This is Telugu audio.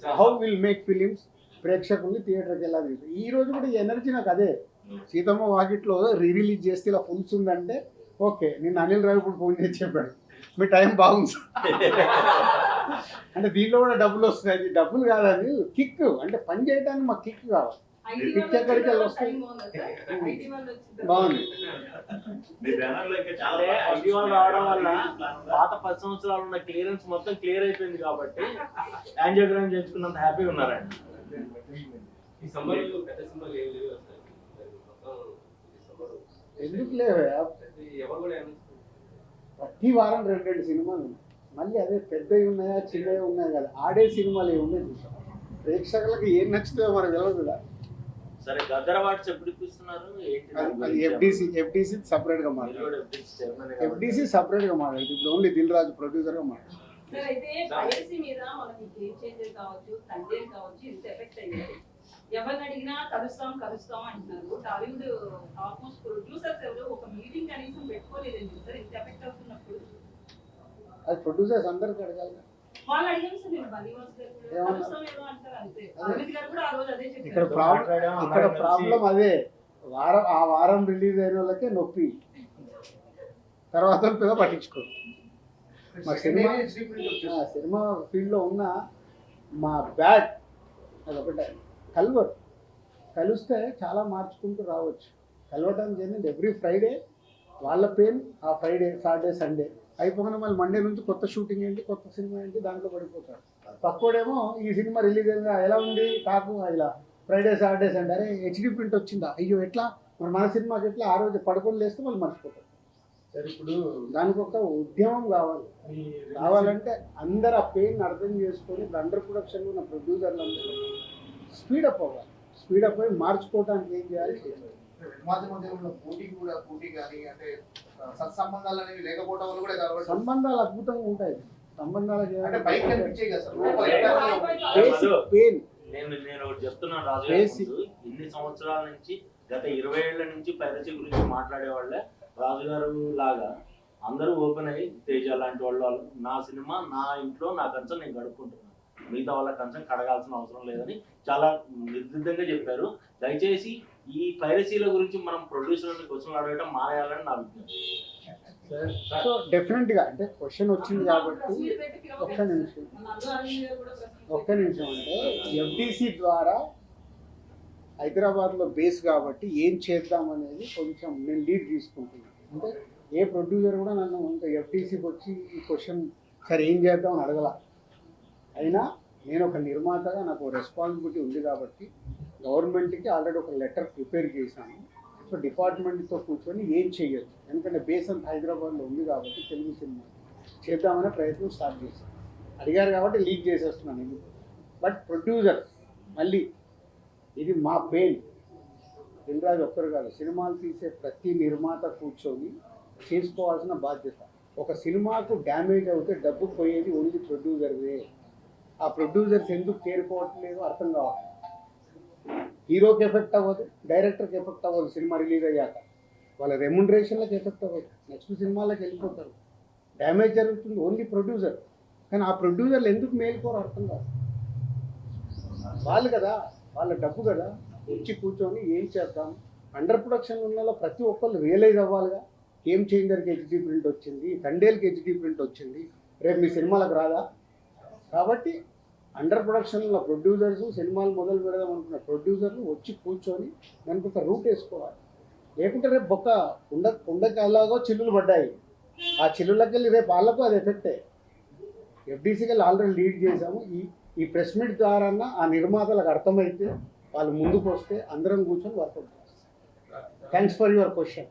హౌ విల్ మేక్ ఫిలిమ్స్ ప్రేక్షకుల్ని థియేటర్కి ఎలా తీసు ఈ రోజు కూడా ఈ ఎనర్జీ నాకు అదే. సీతమ్మ వాకిట్లో రిలీజ్ చేస్తే ఇలా ఫుల్స్ ఉందంటే ఓకే, నిన్న అనిల్ రావిపూడి ఫోన్ చేసి చెప్పాడు మీ టైం బాగుంది అంటే దీంట్లో కూడా డబ్బులు వస్తాయి. డబ్బులు కాదని కిక్, అంటే పని చేయడానికి మాకు కిక్ కావాలి. కిక్ ఎక్కడికి వెళ్ళి వస్తాయి. బాగుంది. రావడం వల్ల పాత 10 సంవత్సరాలు ఉన్న క్లియరెన్స్ మొత్తం క్లియర్ అయిపోయింది కాబట్టి యాంజియోగ్రామ్ చేసుకున్నంత హ్యాపీగా ఉన్నారండి. ఎందుకు లేవా ప్రతి వారం 2 సినిమాలు మళ్ళీ అదే పెద్దవి ఉన్నాయా చిన్నవి ఉన్నాయి కదా, ఆడే సినిమాలు ఏమున్నాయి చూసాం. ప్రేక్షకులకు ఏం నచ్చుతుందో మనకు తెలియదు కదా. సరే, గద్దర్ అవార్డ్స్ ఎప్పుడు ఇప్పిస్తున్నారు? ఎఫ్డిసి సపరేట్ గా మాట్లాడు. ఎఫ్డిసి సపరేట్ గా మాట్లాడు. ఇప్పుడు ఓన్లీ దిల్ రాజు ప్రొడ్యూసర్ గా మాట్లాడు. సార్, అయితే పైరసీ మీద మనకి గేమ్ చేంజెస్ కావచ్చు, కంటెంట్ కావచ్చు, ఇంత ఎఫెక్ట్ అయ్యాయి. ఎవరిని అడిగినా కలుస్తాం అంటున్నారు. టాలీవుడ్ ఆల్మోస్ట్ ప్రొడ్యూసర్స్ ఎవరు ఒక మీటింగ్ కనీసం పెట్టుకోలేదండి సార్, ఇంత ఎఫెక్ట్ అవుతున్నప్పుడు. అది ప్రొడ్యూసర్స్ అందరికి అడగాలి. వాళ్ళు అడిగాను సార్, నేను బలీవాస్ గారు కలుస్తాం ఏదో అంటారు అంతే. అరవింద్ గారు కూడా ఆ రోజు అదే చెప్పారు. ఇక్కడ ప్రాబ్లం అదే, ఆ వారం రిలీజ్ అయిన వాళ్ళకే నొప్పి, తర్వాత పెద్ద పట్టించుకోరు. మా సినిమా ఫీల్డ్లో ఉన్న మా బ్యాడ్ అదొకటే, కలిస్తే చాలా మార్చుకుంటూ రావచ్చు. కలవటానికి ఏంటంటే ఎవ్రీ ఫ్రైడే వాళ్ళ పెయిన్, ఆ ఫ్రైడే సాటర్డే సండే అయిపోగానే మళ్ళీ మండే నుంచి కొత్త షూటింగ్ ఏంటి, కొత్త సినిమా ఏంటి, దాంట్లో పడిపోతారు. పక్కోడేమో ఈ సినిమా రిలీజ్ అయిందా, ఎలా ఉంది కాకు, ఇలా ఫ్రైడే సాటర్డే సండే, అరే హెచ్డి ప్రింట్ వచ్చిందా, అయ్యో ఎట్లా మన సినిమాకి ఎట్లా, ఆ రోజు పడుకొని లేస్తే వాళ్ళు మర్చిపోతారు. ఇప్పుడు దానికి ఒక ఉద్యమం కావాలంటే అందరు ఆ పెయిన్ అర్థం చేసుకొని ఇప్పుడు అండర్ ప్రొడక్షన్ ఉన్న ప్రొడ్యూసర్లు అందరూ స్పీడప్ అవ్వాలి. స్పీడప్ అయ్యి మార్చుకోవడానికి ఏం చేయాలి. పోటీ కానీ అంటే సత్సంబంధాలు అనేవి లేకపోవడం వల్ల కూడా కాబట్టి సంబంధాలు అద్భుతంగా ఉంటాయి. సంబంధాలు పెయిన్ నేను ఒకటి చెప్తున్నాను రాజు గారు, ఇన్ని సంవత్సరాల నుంచి గత 20 ఏళ్ల నుంచి పైరసీ గురించి మాట్లాడే వాళ్ళే రాజుగారు లాగా అందరూ ఓపెన్ అయ్యి తేజ లాంటి వాళ్ళు నా సినిమా నా ఇంట్లో నా కన్సర్న్ నేను గడుపుకుంటున్నాను, మిగతా వాళ్ళ కన్సర్న్ కడగాల్సిన అవసరం లేదని చాలా నిర్దిష్టంగా చెప్పారు. దయచేసి ఈ పైరసీల గురించి మనం ప్రొడ్యూసర్ని క్వశ్చన్ అడగడం మానేయాలని నా విజ్ఞప్తి. సో డెఫినెట్గా అంటే క్వశ్చన్ వచ్చింది కాబట్టి ఒక్క నిమిషం అంటే ఎఫ్డిసి ద్వారా హైదరాబాద్లో బేస్ కాబట్టి ఏం చేద్దాం అనేది కొంచెం నేను లీడ్ తీసుకుంటున్నాను. అంటే ఏ ప్రొడ్యూసర్ కూడా నన్ను ఇంకా ఎఫ్డిసికి వచ్చి ఈ క్వశ్చన్ సరే ఏం చేద్దాం అని అడగల. అయినా నేను ఒక నిర్మాతగా నాకు రెస్పాన్సిబిలిటీ ఉంది కాబట్టి గవర్నమెంట్కి ఆల్రెడీ ఒక లెటర్ ప్రిపేర్ చేశాను. సో డిపార్ట్మెంట్తో కూర్చొని ఏం చేయొచ్చు, ఎందుకంటే బేస్ అంతా హైదరాబాద్లో ఉంది కాబట్టి తెలుగు సినిమా చేద్దామనే ప్రయత్నం స్టార్ట్ చేశాను. అడిగారు కాబట్టి లీక్ చేసేస్తున్నాను ఇది. బట్ ప్రొడ్యూసర్ మళ్ళీ ఇది మా పెయిన్, దిల్ రాజు ఒక్కరు కాదు, సినిమాలు తీసే ప్రతి నిర్మాత కూర్చొని చేసుకోవాల్సిన బాధ్యత. ఒక సినిమాకు డ్యామేజ్ అవుతే డబ్బు పోయేది ఓన్లీ ప్రొడ్యూసర్వే. ఆ ప్రొడ్యూసర్స్ ఎందుకు చేరుకోవట్లేదు అర్థం కావట్లేదు. హీరోకి ఎఫెక్ట్ అవ్వదు, డైరెక్టర్కి ఎఫెక్ట్ అవ్వదు. సినిమా రిలీజ్ అయ్యాక వాళ్ళ రెమ్యునరేషన్లకు ఎఫెక్ట్ అవ్వదు, నెక్స్ట్ సినిమాలకు వెళ్ళిపోతారు. డ్యామేజ్ జరుగుతుంది ఓన్లీ ప్రొడ్యూసర్. కానీ ఆ ప్రొడ్యూసర్లు ఎందుకు మేలుకోరు అర్థం కాదు. వాళ్ళు కదా, వాళ్ళ డబ్బు కదా, వచ్చి కూర్చొని ఏం చేద్దాం. అండర్ ప్రొడక్షన్ ఉన్న ప్రతి ఒక్కళ్ళు రియలైజ్ అవ్వాలిగా. గేమ్ చేంజర్కి హెచ్డి ప్రింట్ వచ్చింది, తండేల్కి హెచ్డి ప్రింట్ వచ్చింది, రేపు మీ సినిమాలకు రాదా. కాబట్టి అండర్ ప్రొడక్షన్ ఉన్న ప్రొడ్యూసర్స్, సినిమాలు మొదలు పెడదాం అనుకున్న ప్రొడ్యూసర్లు వచ్చి కూర్చొని దానికి ఒక రూట్ వేసుకోవాలి. లేకుంటే రేపు కుండకి అలాగో చిల్లులు పడ్డాయి, ఆ చిల్లులకి వెళ్ళి రేపు వాళ్ళకు అది ఎఫెక్టే. ఎఫ్డిసికి వెళ్ళి ఆల్రెడీ లీడ్ చేసాము. ఈ ప్రెస్ మీట్ ద్వారా ఆ నిర్మాతలకు అర్థమైతే వాళ్ళు ముందుకు వస్తే అందరం కూర్చొని వర్కౌట్ చేస్తాం. Thanks for your question.